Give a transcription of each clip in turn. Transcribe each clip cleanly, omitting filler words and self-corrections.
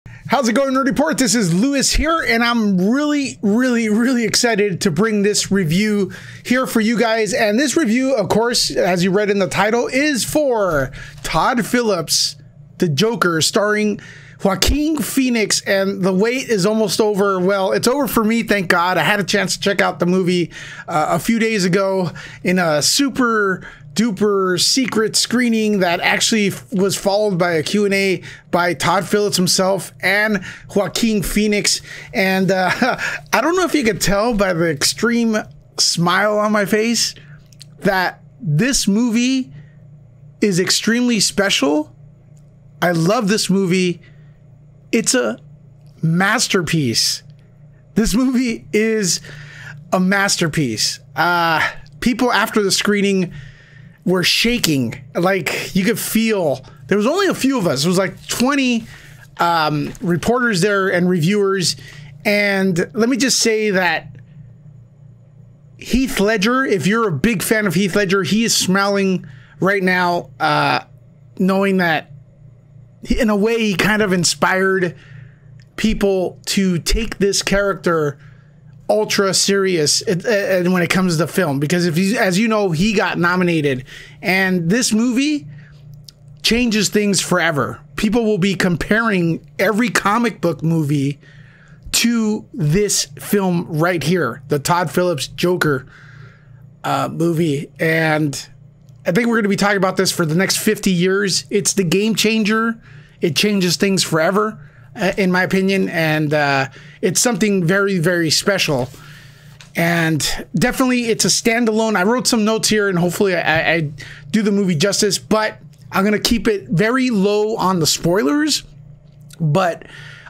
How's it going, Nerd Report? This is Lewis here, and I'm really excited to bring this review here for you guys. And this review, of course, as you read in the title, is for Todd Phillips, the Joker, starring Joaquin Phoenix. And the wait is almost over. Well, it's over for me, thank God. I had a chance to check out the movie a few days ago in a super duper secret screening that actually was followed by a Q&A by Todd Phillips himself and Joaquin Phoenix. And I don't know if you could tell by the extreme smile on my face that this movie is extremely special. I love this movie. It's a masterpiece. This movie is a masterpiece. People after the screening were shaking. Like, you could feel there was only a few of us. It was like 20 reporters there and reviewers. And let me just say that Heath Ledger, if you're a big fan of Heath Ledger, he is smiling right now, knowing that in a way he kind of inspired people to take this character ultra serious and when it comes to film, because if you, as you know, he got nominated, and this movie changes things forever. People will be comparing every comic book movie to this film right here, the Todd Phillips Joker movie. And I think we're going to be talking about this for the next 50 years. It's the game changer. It changes things forever, in my opinion, and it's something very special. And definitely it's a standalone. I wrote some notes here, and hopefully I do the movie justice, but I'm going to keep it very low on the spoilers, but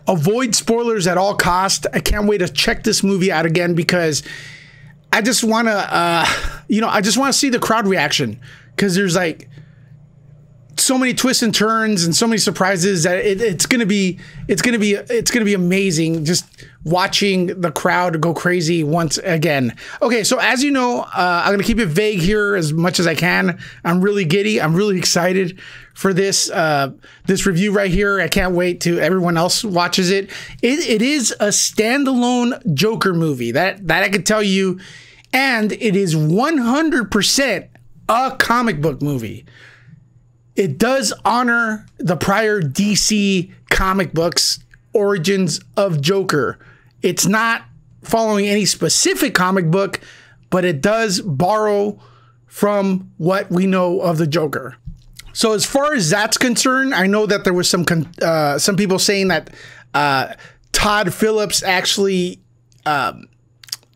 avoid spoilers at all costs. I can't wait to check this movie out again, because I just want to, I just want to see the crowd reaction, because there's like so many twists and turns and so many surprises that it's gonna be amazing just watching the crowd go crazy once again. Okay, so as you know, I'm gonna keep it vague here as much as I can. I'm really giddy. I'm really excited for this this review right here. I can't wait till everyone else watches it. It is a standalone Joker movie, that I can tell you, and it is 100% a comic book movie. It does honor the prior DC comic books origins of Joker. It's not following any specific comic book, but it does borrow from what we know of the Joker. So as far as that's concerned, I know that there was some people saying that Todd Phillips actually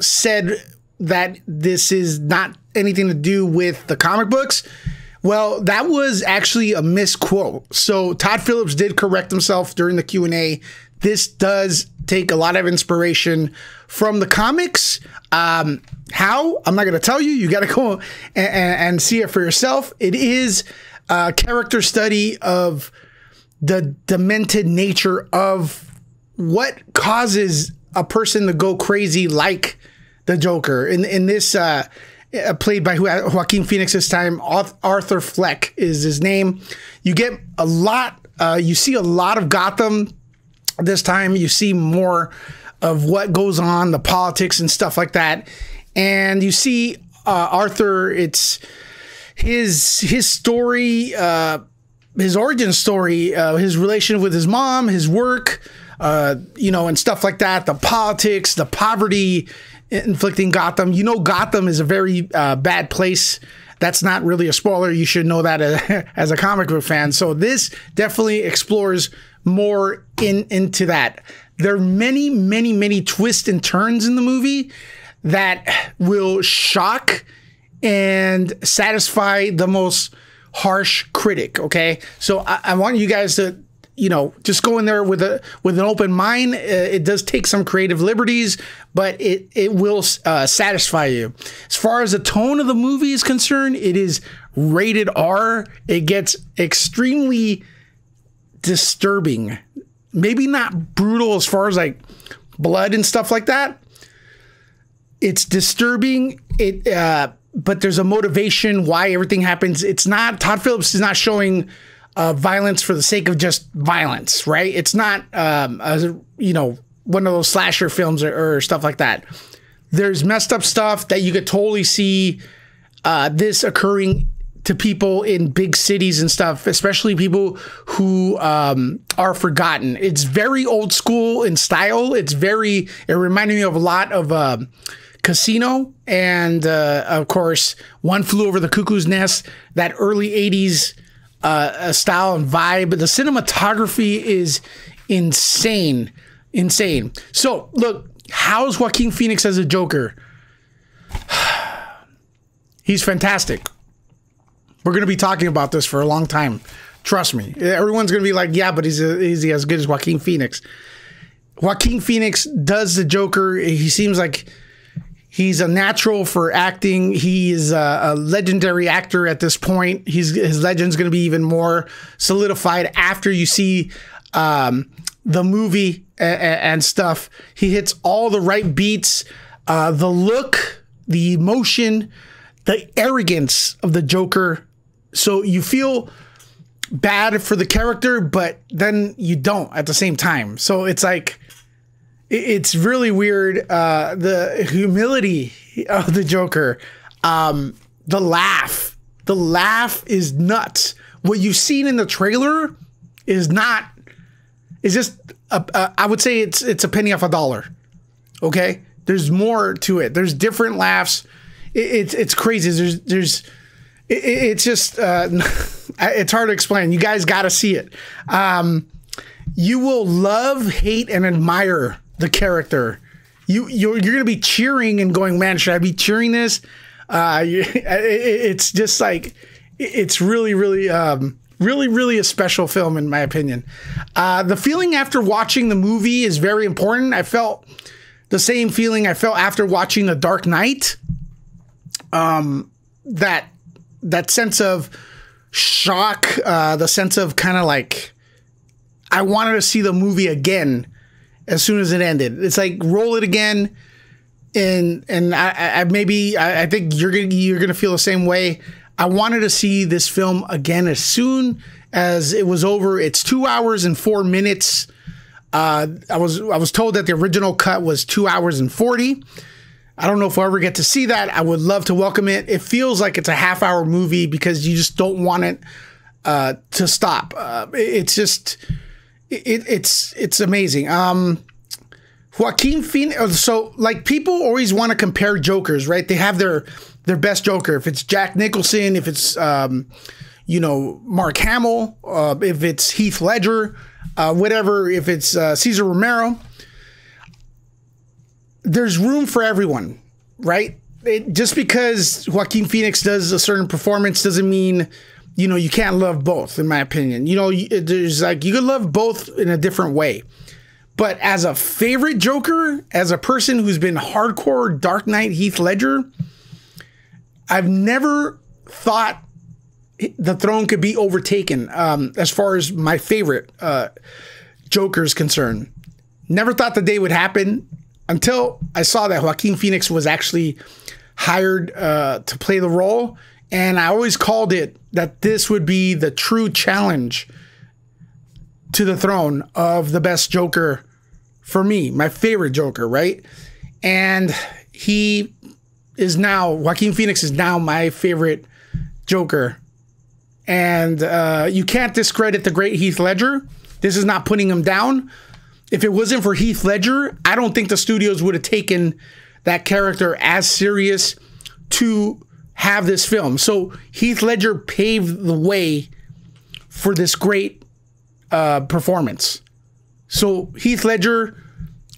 said that this is not anything to do with the comic books. Well, that was actually a misquote. So Todd Phillips did correct himself during the Q&A. This does take a lot of inspiration from the comics. How? I'm not going to tell you. You got to go and see it for yourself. It is a character study of the demented nature of what causes a person to go crazy like the Joker. In this played by Joaquin Phoenix this time, Arthur Fleck is his name. You get a lot, you see a lot of Gotham this time. You see more of what goes on, the politics and stuff like that. And you see Arthur, it's his story, his origin story, his relation with his mom, his work, and stuff like that, the politics, the poverty inflicting Gotham. You know, Gotham is a very bad place. That's not really a spoiler. You should know that as a comic book fan. So this definitely explores more into that. There are many twists and turns in the movie that will shock and satisfy the most harsh critic. Okay, so I want you guys to, just go in there with an open mind. It does take some creative liberties, but it will satisfy you. As far as the tone of the movie is concerned, it is rated R. It gets extremely disturbing. Maybe not brutal as far as like blood and stuff like that. It's disturbing. But there's a motivation why everything happens. It's not, Todd Phillips is not showing violence for the sake of just violence, right? It's not, one of those slasher films or stuff like that. There's messed up stuff that you could totally see this occurring to people in big cities and stuff, especially people who are forgotten. It's very old school in style. It reminded me of a lot of Casino and, of course, One Flew Over the Cuckoo's Nest, that early 80s style and vibe. The cinematography is insane. Insane. So, look, how's Joaquin Phoenix as a Joker? He's fantastic. We're going to be talking about this for a long time. Trust me. Everyone's going to be like, yeah, but is he as good as Joaquin Phoenix? Joaquin Phoenix does the Joker. He seems like he's a natural for acting. He is a legendary actor at this point. His legend's going to be even more solidified after you see the movie and stuff. He hits all the right beats. The look, the emotion, the arrogance of the Joker. So you feel bad for the character, but then you don't at the same time. So it's like, it's really weird. The humility of the Joker, the laugh is nuts. What you've seen in the trailer is not, it's just, I would say it's a penny off a dollar. Okay. There's more to it. There's different laughs. It's crazy. It's just, it's hard to explain. You guys got to see it. You will love, hate, and admire the character. You're going to be cheering and going, man, should I be cheering this? It's just like, it's really, really, really a special film in my opinion. The feeling after watching the movie is very important. I felt the same feeling I felt after watching The Dark Knight. That sense of shock, the sense of kind of like, I wanted to see the movie again as soon as it ended. It's like, roll it again. And I think you're gonna feel the same way. I wanted to see this film again as soon as it was over. It's 2 hours and 4 minutes. I was told that the original cut was 2 hours and 40. I don't know if we'll ever get to see that. I would love to welcome it. It feels like it's a half-hour movie because you just don't want it to stop. It's just, it's amazing. Joaquin Phoenix. So, like, people always want to compare Jokers, right? They have their best Joker. If it's Jack Nicholson, if it's Mark Hamill, if it's Heath Ledger, whatever. If it's Cesar Romero. There's room for everyone, right? Just because Joaquin Phoenix does a certain performance doesn't mean, you can't love both, in my opinion. There's like, you can love both in a different way. But as a favorite Joker, as a person who's been hardcore Dark Knight Heath Ledger, I've never thought the throne could be overtaken as far as my favorite Joker is concerned. Never thought the day would happen. Until I saw that Joaquin Phoenix was actually hired to play the role. And I always called it that this would be the true challenge to the throne of the best Joker for me, my favorite Joker, right? And Joaquin Phoenix is now my favorite Joker. And you can't discredit the great Heath Ledger. This is not putting him down. If it wasn't for Heath Ledger, I don't think the studios would have taken that character as serious to have this film. So Heath Ledger paved the way for this great performance. So Heath Ledger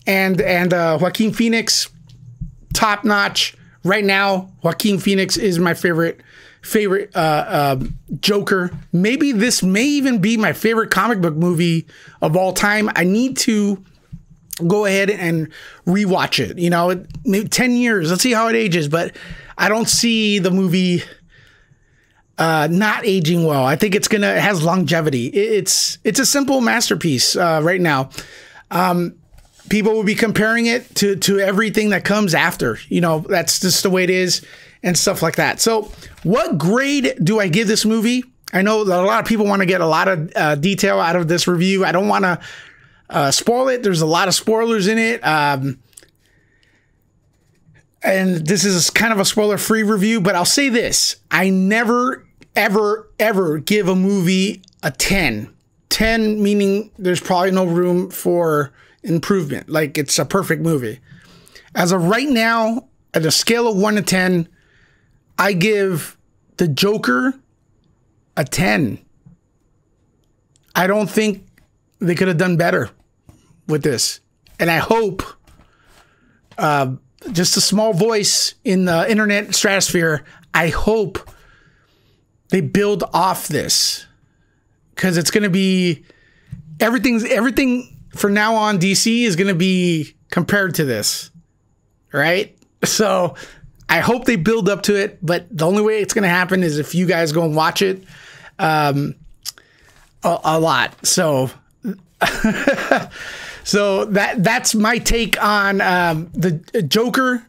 and Joaquin Phoenix, top notch. Right now, Joaquin Phoenix is my favorite Joker. Maybe this may even be my favorite comic book movie of all time. I need to go ahead and rewatch it. Maybe 10 years. Let's see how it ages. But I don't see the movie not aging well. I think it has longevity. It's a simple masterpiece right now. People will be comparing it to everything that comes after. That's just the way it is and stuff like that. So what grade do I give this movie? I know that a lot of people want to get a lot of detail out of this review. I don't want to spoil it. There's a lot of spoilers in it. And this is kind of a spoiler-free review, but I'll say this. I never, ever, ever give a movie a 10. 10 meaning there's probably no room for improvement. Like, it's a perfect movie. As of right now, at a scale of 1 to 10, I give The Joker a 10. I don't think they could have done better with this. And I hope, just a small voice in the internet stratosphere, I hope they build off this. Because it's going to be, everything from now on, DC is going to be compared to this. Right? So I hope they build up to it, but the only way it's going to happen is if you guys go and watch it a lot. So so that's my take on the Joker.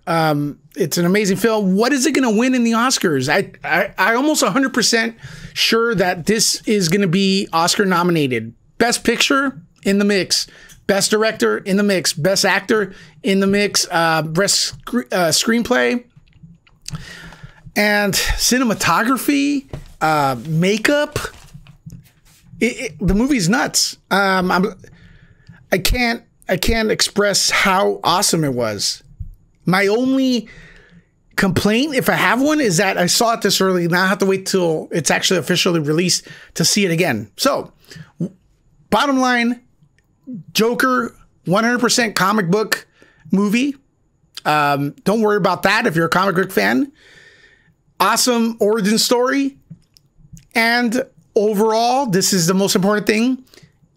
It's an amazing film. What is it going to win in the Oscars? I almost 100% sure that this is going to be Oscar nominated. Best Picture in the mix. Best Director in the mix. Best Actor in the mix. Best Screenplay. And cinematography. Makeup. The movie's nuts. I can't express how awesome it was. My only complaint, if I have one, is that I saw it this early. Now I have to wait till it's actually officially released to see it again. So, bottom line, Joker, 100% comic book movie. Don't worry about that if you're a comic book fan. Awesome origin story. And overall, this is the most important thing.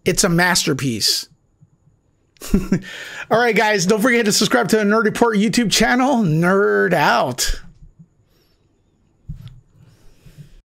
It's a masterpiece. All right, guys, don't forget to subscribe to the Nerd Report YouTube channel. Nerd out.